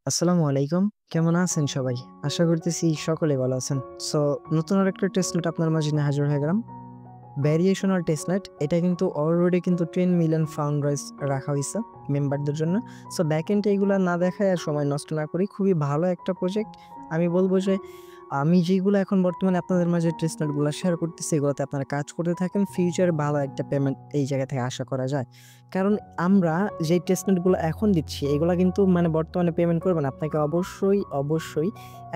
আসসালামু আলাইকুম। কেমন আছেন সবাই? আশা করতেছি সকলে ভালো আছেন। সো নতুন আরেকটা টেস্টনেট আপনার মাঝে নিয়ে হাজির হয়ে গেলাম। ভ্যারিয়েশনাল টেস্টনেট এটা কিন্তু অলরেডি কিন্তু 10 মিলিয়ন ফান্ড রাইজ রাখা হইছে মেম্বারদের জন্য। সো ব্যাকএন্ডে এগুলা না দেখায় আর সময় নষ্ট না করি খুবই ভালো একটা প্রজেক্ট। আমি বলব যে আমি যেগুলো এখন বর্তমানে আপনাদের মাঝে টেস্টনেট গুলা শেয়ার করতেছি এগুলোতে আপনারা কাজ করতে থাকেন। ফিউচারে ভালো একটা পেমেন্ট এই জায়গা থেকে আশা করা যায়। কারণ আমরা যে টেস্টনেট গুলো এখন দিচ্ছি এগুলা কিন্তু মানে বর্তমানে পেমেন্ট করবেন আপনাকে অবশ্যই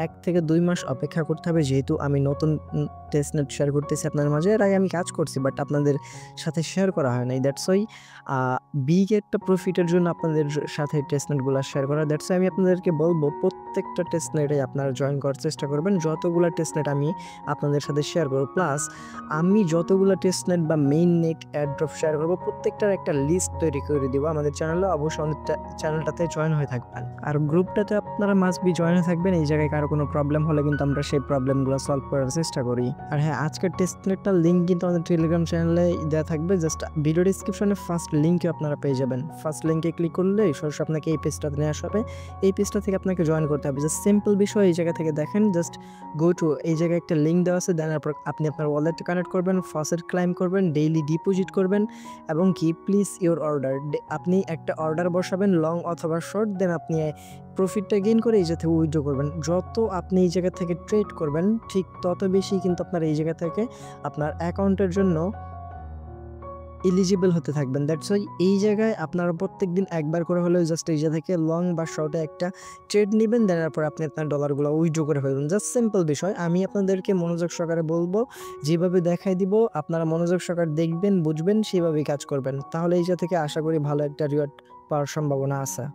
১ থেকে ২ মাস অপেক্ষা করতে হবে। যেহেতু আমি নতুন টেস্টনেট শেয়ার করতেছি আপনাদের মাঝে। এর আগে আমি কাজ করছি বাট আপনাদের সাথে শেয়ার করা হয় নাই। দ্যাটস ওয়াই আ বিগ একটা প্রফিটের জন্য আপনাদের সাথে টেস্টনেট গুলা শেয়ার করা। দ্যাটস ওয়াই আমি আপনাদেরকে বলব প্রত্যেকটা টেস্টনেটে আপনারা জয়েন করার চেষ্টা করবেন। যতগুলা টেস্টনেট আমি আপনাদের সাথে শেয়ার করব। প্লাস আমি যতগুলা টেস্টনেট বা মেইন নেট এয়ারড্রপ শেয়ার করব প্রত্যেকটার একটা লিস্ট তৈরি করে দিব আমাদের চ্যানেলে। অবশ্যই আমাদের চ্যানেলটাতে জয়েন হয়ে থাকবেন। আর গ্রুপটাতে আপনারা মাস্ট বি জয়েন হয়ে থাকবেন। এই জায়গায় কারো কোনো প্রবলেম হলে কিন্তু আমরা সেই প্রবলেমগুলো সলভ করার চেষ্টা করি। আর হ্যাঁ, আজকের টেস্টনেটটার লিঙ্ক কিন্তু আমাদের টেলিগ্রাম চ্যানেলে দেওয়া থাকবে। জাস্ট ভিডিও ডেসক্রিপশনে ফার্স্ট লিঙ্কে আপনারা পেয়ে যাবেন। ফার্স্ট লিঙ্কে ক্লিক করলেই সরাসরি আপনাকে এই পেজটাতে নিয়ে আসবে। এই পেজটা থেকে আপনাকে জয়েন করতে হবে। জাস্ট সিম্পল বিষয় এই জায়গা থেকে দেখেন। জাস্ট গো টু এই জায়গায় একটা লিঙ্ক দেওয়া আছে। দেন তারপর আপনি আপনার ওয়ালেট কানেক্ট করবেন, ফসেট ক্লাইম করবেন, ডেইলি ডিপোজিট করবেন এবং কি প্লিজ ইওর অর্ডার আপনি একটা অর্ডার বসাবেন লং অথবা শর্ট। দেন আপনি প্রফিটটা গেইন করে এই জায়গা থেকে উইথড্র করবেন। যত আপনি এই জায়গা থেকে ট্রেড করবেন ঠিক তত বেশি কিন্তু আপনার এই জায়গা থেকে আপনার অ্যাকাউন্টের জন্য এলিজিবল হতে থাকবেন। দ্যাটস ওয়াই এই জায়গায় আপনারা প্রত্যেকদিন একবার করে হলেও জাস্ট এই জায়গা থেকে লং বা শর্টে একটা ট্রেড নিবেন। দেন তারপর আপনি আপনার ডলারগুলো উইথড্র করে ফেলবেন। জাস্ট সিম্পল বিষয়। আমি আপনাদেরকে মনোযোগ সহকারে বলবো, যেভাবে দেখাই দিব আপনারা মনোযোগ সহকারে দেখবেন, বুঝবেন, সেভাবেই কাজ করবেন। তাহলে এই জায়গা থেকে আশা করি ভালো একটা রিওয়ার্ড পাওয়ার সম্ভাবনা আছে।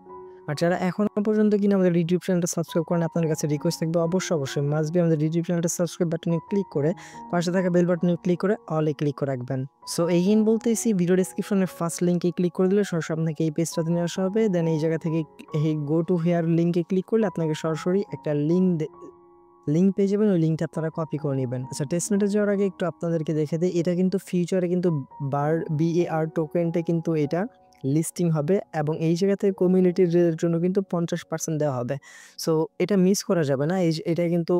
আর যারা এখনো পর্যন্ত কিনা আমাদের ইউটিউব চ্যানেলটা সাবস্ক্রাইব করেন আপনার কাছে রিকোয়েস্ট থাকবে অবশ্যই মাস্ট বি আমাদের ইউটিউব চ্যানেলটা সাবস্ক্রাইব বাটনে ক্লিক করে পাশে থাকা বেল বাটনে ক্লিক করে অলে ক্লিক করে রাখবেন। সো এগেইন বলতেছি ভিডিও ডেসক্রিপশনের ফার্স্ট লিঙ্কে ক্লিক করে দিলে সরাসরি আপনাকে এই পেজটাতে নিয়ে আসা হবে। দেন এই জায়গা থেকে এই গো টু হেয়ার লিঙ্কে ক্লিক করলে আপনাকে সরাসরি একটা লিঙ্ক পেয়ে যাবেন। ওই লিঙ্কটা আপনারা কপি করে নেবেন। আচ্ছা, টেস্টনেটে যাওয়ার আগে একটু আপনাদেরকে দেখে দেই। এটা কিন্তু ফিউচারে কিন্তু BAR টোকেনটা কিন্তু এটা লিস্টিং হবে এবং এই জায়গা থেকে কমিউনিটির জন্য কিন্তু 50% দেওয়া হবে। সো এটা মিস করা যাবে না। এটা কিন্তু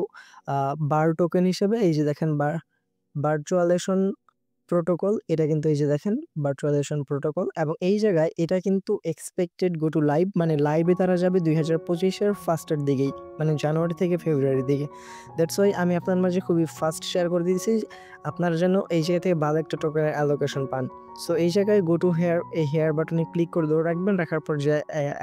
বার টোকেন হিসেবে এই যে দেখেন ভার্চুয়ালেশন প্রোটোকল, এটা কিন্তু এই যে দেখেন ভার্চুয়ালাইজেশন প্রোটোকল এবং এই জায়গায় এটা কিন্তু এক্সপেক্টেড গো টু লাইভ মানে লাইভে তারা যাবে 2025 এর ফার্স্টের দিকেই, মানে জানুয়ারি থেকে ফেব্রুয়ারির দিকে। দ্যাটস ওয়াই আমি আপনার মাঝে খুবই ফাস্ট শেয়ার করে দিয়েছি আপনারা যেন এই জায়গা থেকে ভালো একটা টোকেনের অ্যালোকেশন পান। সো এই জায়গায় গো টু হেয়ার এই হেয়ার বাটনে ক্লিক করে ধরে রাখবেন। রাখার পর যে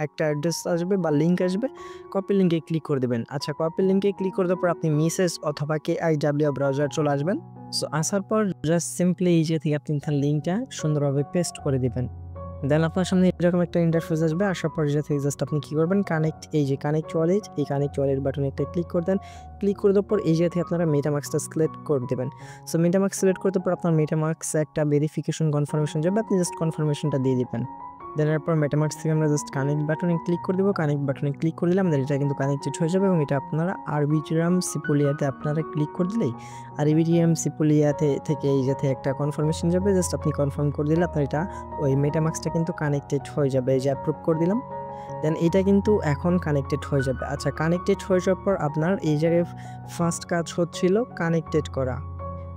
একটা অ্যাড্রেস আসবে বা লিঙ্ক আসবে, কপি লিঙ্কে ক্লিক করে দেবেন। আচ্ছা, কপি লিঙ্কে ক্লিক করে দেওয়ার পর আপনি মিসেস অথবা KIW ব্রাউজার চলে আসবেন। সো আসার পর জাস্ট সিম্পলি এই যে থেকে আপনি তার লিঙ্কটা সুন্দরভাবে পেস্ট করে দিবেন। দেন আপনার সামনে এরকম একটা ইন্টারফেস আসবে। আসার পর যে থেকে জাস্ট আপনি কি করবেন, এই যে কানেক্ট ওয়ালেট, এই কানেক্ট ওয়ালেট বাটনে একটা ক্লিক করে দেন। ক্লিক করে দেওয়ার পর এই যে থেকে আপনারা মেটামাস্কটা সিলেক্ট করে দেবেন। সো মেটামাস্ক সিলেক্ট করতে পর আপনার মেটামাস্ক একটা ভেরিফিকেশন কনফার্মেশন যাবে, আপনি জাস্ট কনফার্মেশনটা দিয়ে দিবেন। দেন এরপর মেটামাস্ক থেকে আমরা জাস্ট কানেক্ট বাটনে ক্লিক করে দেবো। কানেক্ট বাটনে ক্লিক করে দিলে আমাদের এটা কিন্তু কানেক্টেড হয়ে যাবে এবং এটা আপনারা আরবিট্রাম সিপুলিয়াতে আপনারা ক্লিক করে দিলেই আরবিট্রাম সিপুলিয়াতে থেকে এই যাতে একটা কনফার্মেশন যাবে, জাস্ট আপনি কনফার্ম করে দিলে আপনার এটা ওই মেটামাস্কটা কিন্তু কানেক্টেড হয়ে যাবে। এই যে অ্যাপ্রুভ করে দিলাম। দেন এটা কিন্তু এখন কানেক্টেড হয়ে যাবে। আচ্ছা, কানেক্টেড হয়ে যাওয়ার পর আপনার এই জায়গায় ফার্স্ট কাজ হচ্ছিল কানেক্টেড করা।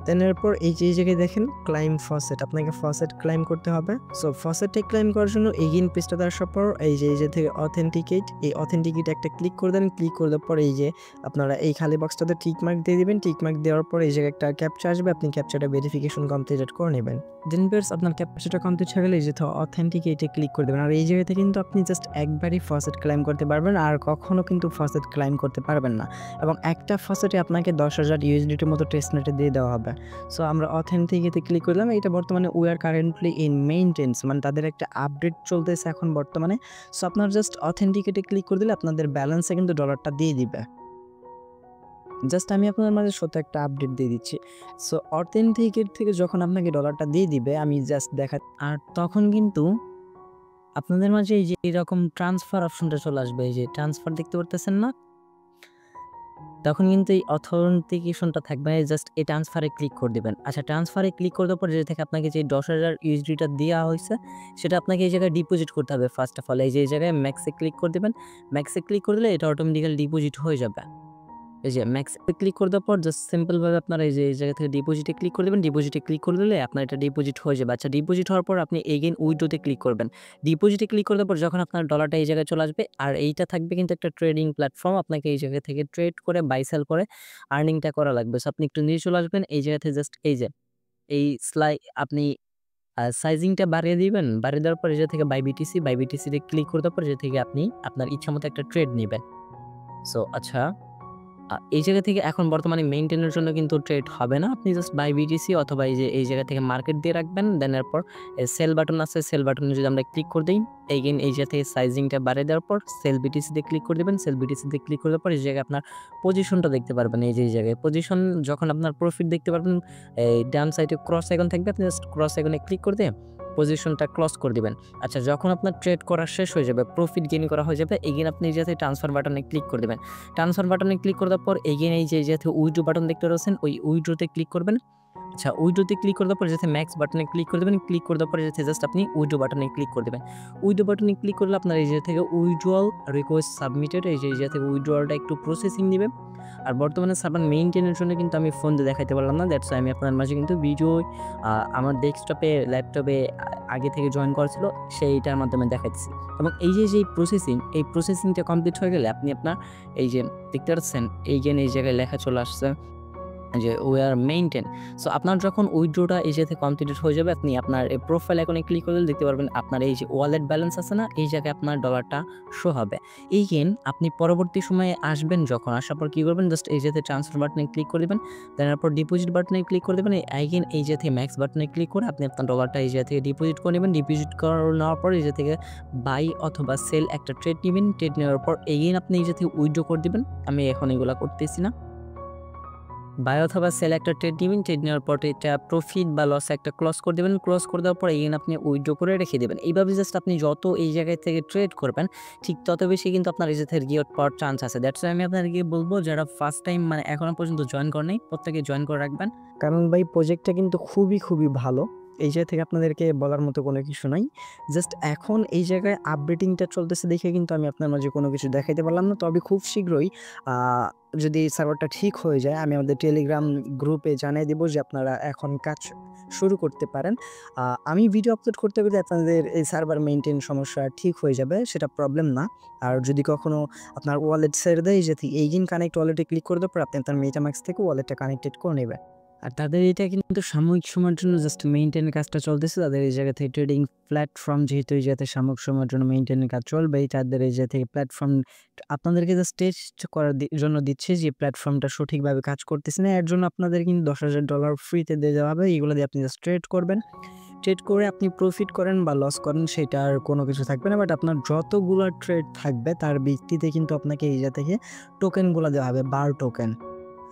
দেন এরপর এই যে এই জায়গায় দেখেন ক্লাইম ফসেট, আপনাকে ফসেট ক্লাইম করতে হবে। সো ফসেটে ক্লাইম করার জন্য এগেইন পেজটাতে আসার পর এই যে থেকে অথেন্টিকেট, এই অথেন্টিকেট একটা ক্লিক করে দেন। ক্লিক করে দেওয়ার পর এই যে আপনারা এই খালি বক্সটাতে টিক মার্ক দিয়ে দিবেন। টিক মার্ক দেওয়ার পর এই জায়গায় একটা ক্যাপচা আসবে, আপনি ক্যাপচাটা ভেরিফিকেশন কমপ্লিটেড করে নেবেন। দেন ভিউয়ার্স আপনার ক্যাপচাটা কমপ্লিট হয়ে গেলে এই যে অথেন্টিকেটে ক্লিক করে দেবেন। আর এই জায়গাতে কিন্তু আপনি জাস্ট একবারই ফসেট ক্লাইম করতে পারবেন, আর কখনো কিন্তু ফসেট ক্লাইম করতে পারবেন না। এবং একটা ফসেটে আপনাকে 10,000 USDT মতো টেস্টনেটে দিয়ে দেওয়া হবে। সো আমরা অথেন্টিকেতে ক্লিক করলাম। এটা বর্তমানে we are currently in maintenance, মানে তাদের একটা আপডেট চলতেছে এখন বর্তমানে। সো আপনার জাস্ট অথেন্টিকেটে ক্লিক করে দিলে আপনাদের ব্যালেন্সে কিন্তু ডলারটা দিয়ে দিবে। জাস্ট আমি আপনাদের মাঝে সত্য একটা আপডেট দিয়ে দিচ্ছি। সো অথেন্টিকেট থেকে যখন আপনাকে ডলারটা দিয়ে দিবে আমি জাস্ট আর তখন কিন্তু আপনাদের মাঝে এই যে এরকম ট্রান্সফার অপশনটা চলে আসবে। এই যে ট্রান্সফার দেখতে পারতেছেন না? তখন কিন্তু এই অথেন্টিকেশনটা থাকবে না, জাস্ট এই ট্রান্সফারে ক্লিক করে দিবেন। আচ্ছা, ট্রান্সফারে ক্লিক করে দেওয়ার পর যে থেকে আপনাকে যে 10,000 ইউএসডিটা দেওয়া হয়েছে সেটা আপনাকে এই জায়গায় ডিপোজিট করতে হবে ফার্স্ট অফ অল। এই যে এই জায়গায় ম্যাক্সে ক্লিক করে দিবেন। ম্যাক্সে ক্লিক করে দিলে এটা অটোমেটিক্যালি ডিপোজিট হয়ে যাবে। এই যে ম্যাক্সে ক্লিক করে দেওয়ার পর জাস্ট সিম্পল ভাবে আপনারা এই যে এই জায়গা থেকে ডিপোজিটে ক্লিক করে দিবেন। ডিপোজিটে ক্লিক করে দিলে আপনার এটা ডিপোজিট হয়ে যাবে। আচ্ছা, ডিপোজিট হওয়ার পর আপনি এগেইন উইথড্রোতে ক্লিক করবেন। ডিপোজিটে ক্লিক করে দেওয়ার পর যখন আপনার ডলারটা এই জায়গায় চলে আসবে, আর এইটা থাকবে কিন্তু একটা ট্রেডিং প্ল্যাটফর্ম, আপনাকে এই জায়গা থেকে ট্রেড করে বাই সেল করে আর্নিংটা করা লাগবে। সো আপনি একটু নিচে চলে আসবেন, এই জায়গা থেকে জাস্ট এই যে এই আপনি সাইজিংটা বাড়িয়ে দিবেন। বাড়িয়ে দেওয়ার পর এই জায়গা থেকে বাই বিটিসি তে ক্লিক করে দেওয়ার পর যে থেকে আপনি আপনার ইচ্ছামতো একটা ট্রেড নিবেন। সো আচ্ছা, এই জায়গা থেকে এখন বর্তমানে মেইনটেইনের জন্য কিন্তু ট্রেড হবে না। আপনি জাস্ট বাই বিটিসি অথবা এই যে এই জায়গা থেকে মার্কেট দিয়ে রাখবেন। দেন এরপর সেল বাটন আছে, সেল বাটনে যদি আমরা ক্লিক করে দেই, এগেইন এই জায়গা থেকে সাইজিংটা বাড়িয়ে দেওয়ার পর সেল বিটিসি তে ক্লিক করে দিবেন। সেল বিটিসি তে ক্লিক করে দেওয়ার পর এই জায়গায় আপনার পজিশনটা দেখতে পারবেন। এই যে এই জায়গায় পজিশন যখন আপনার প্রফিট দেখতে পারবেন, এই ডান সাইডে ক্রস আইকন থাকবে, আপনি জাস্ট ক্রস আইকনে ক্লিক করে দিয়ে পজিশনটা ক্লোজ করে দিবেন। আচ্ছা, যখন আপনার ট্রেড করা শেষ হয়ে যাবে, প্রফিট গেইন করা হয়ে যাবে, এগেইন আপনি এই জায়গায় ট্রান্সফার বাটনে ক্লিক করে দিবেন। ট্রান্সফার বাটনে ক্লিক করে দেওয়ার পর এগেইন এই যে উইথড্র বাটন দেখতে পাচ্ছেন, ওই উইথড্রোতে ক্লিক করবেন। আচ্ছা, উইথড্রোতে ক্লিক করে দেওয়ার পর যাতে ম্যাক্স বাটনে ক্লিক করে দেবেন। ক্লিক করে দেওয়ার পরে যাতে জাস্ট আপনি উইথড্র বাটনে ক্লিক করে দেবেন। উইথড্র বাটনে ক্লিক করলে আপনার এই জায়গা থেকে উইথড্রয়াল রিকোয়েস্ট সাবমিটেড, এই যে এই জায়গা থেকে উইথড্রয়ালটা একটু প্রসেসিং নিবে। আর বর্তমানে সার্ভার মেইনটেইনের জন্য কিন্তু আমি ফোন দিয়ে দেখাইতে পারলাম না। দ্যাটস আমি আপনার মাঝে কিন্তু ভিডিও আমার ডেস্কটপে ল্যাপটপে আগে থেকে জয়েন করা ছিল, সেইটার মাধ্যমে দেখাইতেছি। এবং এই যে প্রসেসিং, এই প্রসেসিংটা কমপ্লিট হয়ে গেলে আপনি আপনার এই যে দেখতে পাচ্ছেন এই জায়গায় লেখা চলে আসছে যে উই আর মেইনটেইন। সো আপনার যখন উইথড্রোটা এই জায়গা থেকে কমপ্লিটেড হয়ে যাবে, আপনি আপনার এই প্রোফাইল আইকনে ক্লিক করলে দেখতে পারবেন আপনার এই যে ওয়ালেট ব্যালেন্স আছে না, এই জায়গায় আপনার ডলারটা শো হবে। এইগেন আপনি পরবর্তী সময়ে আসবেন, যখন আসার পর কী করবেন, জাস্ট এই জায়গায় ট্রান্সফার বাটনে ক্লিক করে দেবেন। দেন এরপর ডিপোজিট বাটনে ক্লিক করে দেবেন। এইগেন এই জায়গা থেকে ম্যাক্স বাটনে ক্লিক করে আপনি আপনার ডলারটা এই জায়গা থেকে ডিপোজিট করে নেবেন। ডিপোজিট করে নেওয়ার পর এই জায়গা থেকে বাই অথবা সেল একটা ট্রেড নেবেন। ট্রেড নেওয়ার পর এগেইন আপনি এই জায়গা থেকে উইথড্র করে দেবেন। আমি এখন এগুলা করতেছি না। বাই অথবা সেল একটা ট্রেড নিবেন। ট্রেড নেওয়ার পর এটা প্রফিট বা লস একটা ক্লোজ করে দেবেন। ক্লোজ করে দেওয়ার পর এগেইন আপনি উইথড্র করে রেখে দেবেন। এইভাবে জাস্ট আপনি যত এই জায়গায় থেকে ট্রেড করবেন, ঠিক তত বেশি কিন্তু আপনার এই জায়গা থেকে রিওয়ার্ড পাওয়ার চান্স আছে। দ্যাটস আমি আপনাদেরকে বলবো, যারা ফার্স্ট টাইম মানে এখনো পর্যন্ত জয়েন করেন নাই, প্রত্যেকে জয়েন করে রাখবেন। কারণ ভাই প্রজেক্টটা কিন্তু খুবই ভালো। এই জায়গা থেকে আপনাদেরকে বলার মতো কোনো কিছু নাই। জাস্ট এখন এই জায়গায় আপডেটিংটা চলতেছে দেখে কিন্তু আমি আপনার মাঝে কোনো কিছু দেখাইতে পারলাম না। তবে খুব শীঘ্রই যদি সার্ভারটা ঠিক হয়ে যায়, আমি আমাদের টেলিগ্রাম গ্রুপে জানিয়ে দেবো যে আপনারা এখন কাজ শুরু করতে পারেন। আমি ভিডিও আপলোড করতে আপনাদের এই সার্ভার মেইনটেইন সমস্যা ঠিক হয়ে যাবে, সেটা প্রবলেম না। আর যদি কখনো আপনার ওয়ালেট ছেড়ে দেয়, যে এইগিন কানেক্ট ওয়ালেটে ক্লিক করে দেওয়ার পর আপনি আপনার মেটামাক্স থেকে ওয়ালেটটা কানেক্টেড করে নেবেন। আর তাদের এটা কিন্তু সাময়িক সময়ের জন্য জাস্ট মেইনটেইনের কাজটা চলতেছে। তাদের এই জায়গা থেকে ট্রেডিং প্ল্যাটফর্ম, যেহেতু এই জায়গাতে সাময়িক সময়ের জন্য মেইনটেইনের কাজ চলবে, তাদের এই জায়গা থেকে প্ল্যাটফর্ম আপনাদেরকে জাস্ট টেস্ট করার জন্য দিচ্ছে যে প্ল্যাটফর্মটা সঠিকভাবে কাজ করতেছে না। এর জন্য আপনাদের কিন্তু $10,000 ফ্রিতে দিয়ে দেওয়া হবে। এগুলো দিয়ে আপনি জাস্ট ট্রেড করবেন। ট্রেড করে আপনি প্রফিট করেন বা লস করেন, সেটার কোনো কিছু থাকবে না। বাট আপনার যতগুলো ট্রেড থাকবে তার ভিত্তিতে কিন্তু আপনাকে এই জায়গা থেকে টোকেনগুলো দেওয়া হবে, বার টোকেন।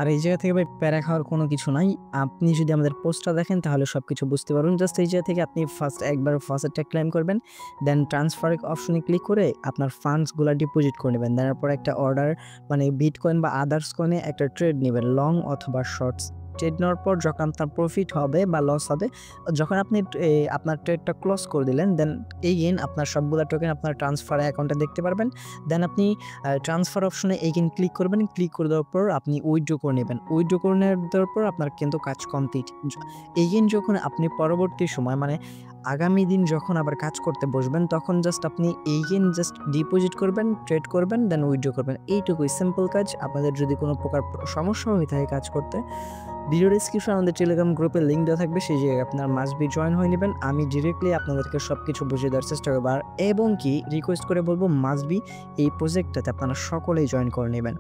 আর এই জায়গা থেকে ভাই প্যারা খাওয়ার কোনো কিছু নাই। আপনি যদি আমাদের পোস্টটা দেখেন তাহলে সব কিছু বুঝতে পারবেন। জাস্ট এই জায়গা থেকে আপনি একবার ফার্স্টটা ক্লেম করবেন, দেন ট্রান্সফার অপশনে ক্লিক করে আপনার ফান্ডসগুলো ডিপোজিট করে নেবেন। তারপর একটা অর্ডার মানে বিটকয়েন বা আদার্স কয়েনে একটা ট্রেড নেবেন, লং অথবা শর্টস। ট্রেড নেওয়ার পর যখন আপনার প্রফিট হবে বা লস হবে, যখন আপনি আপনার ট্রেডটা ক্লোজ করে দিলেন, দেন এগেইন আপনার সবগুলো টোকেন আপনার ট্রান্সফার অ্যাকাউন্টে দেখতে পারবেন। দেন আপনি ট্রান্সফার অপশনে এগেইন ক্লিক করবেন। ক্লিক করে দেওয়ার পর আপনি উইথড্র করে নেবেন। উইথড্র করে দেওয়ার পর আপনার কিন্তু কাজ কমপ্লিট। এগেইন যখন আপনি পরবর্তী সময় মানে আগামী দিন যখন আবার কাজ করতে বসবেন, তখন জাস্ট আপনি এগেইন জাস্ট ডিপোজিট করবেন, ট্রেড করবেন, দেন উইথড্র করবেন। এইটুকুই সিম্পল কাজ। আপনাদের যদি কোনো প্রকার সমস্যা হয়ে থাকে কাজ করতে, ভিডিও ডিসক্রিপশন আমাদের টেলিগ্রাম গ্রুপের লিঙ্ক দেওয়া থাকবে, সেই জায়গায় আপনার মাস্ট বি জয়েন হয়ে নেবেন। আমি ডিরেক্টলি আপনাদেরকে সব কিছু বুঝিয়ে দেওয়ার চেষ্টা করবো। আর এবং কি রিকোয়েস্ট করে বলবো, মাস্ট বি এই প্রজেক্টটাতে আপনারা সকলেই জয়েন করে নেবেন।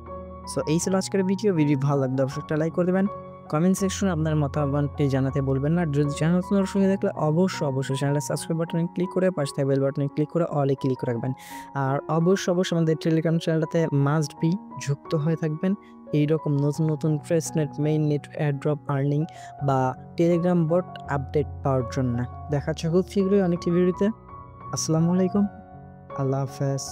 সো এই ছিল আজকের ভিডিও ভালো লাগলে অবশ্যই লাইক করে দেবেন। কমেন্ট সেকশনে আপনার মতামতটি জানাতে বলবেন না। যদি চ্যানেল নতুন সঙ্গে দেখলে অবশ্যই চ্যানেলের সাবস্ক্রাইব বাটনে ক্লিক করে পাশে থাকা বেল বাটনে ক্লিক করে অলে ক্লিক করে রাখবেন। আর অবশ্যই আমাদের টেলিগ্রাম চ্যানেলটাতে মাস্ট বি যুক্ত হয়ে থাকবেন এইরকম নতুন ফ্রেশনেট মেইন নেট এয়ারড্রপ আর্নিং বা টেলিগ্রাম বট আপডেট পাওয়ার জন্য। দেখা হচ্ছে খুব শীঘ্রই অনেকটি ভিডিওতে। আসসালামু আলাইকুম, আল্লাহ হাফেজ।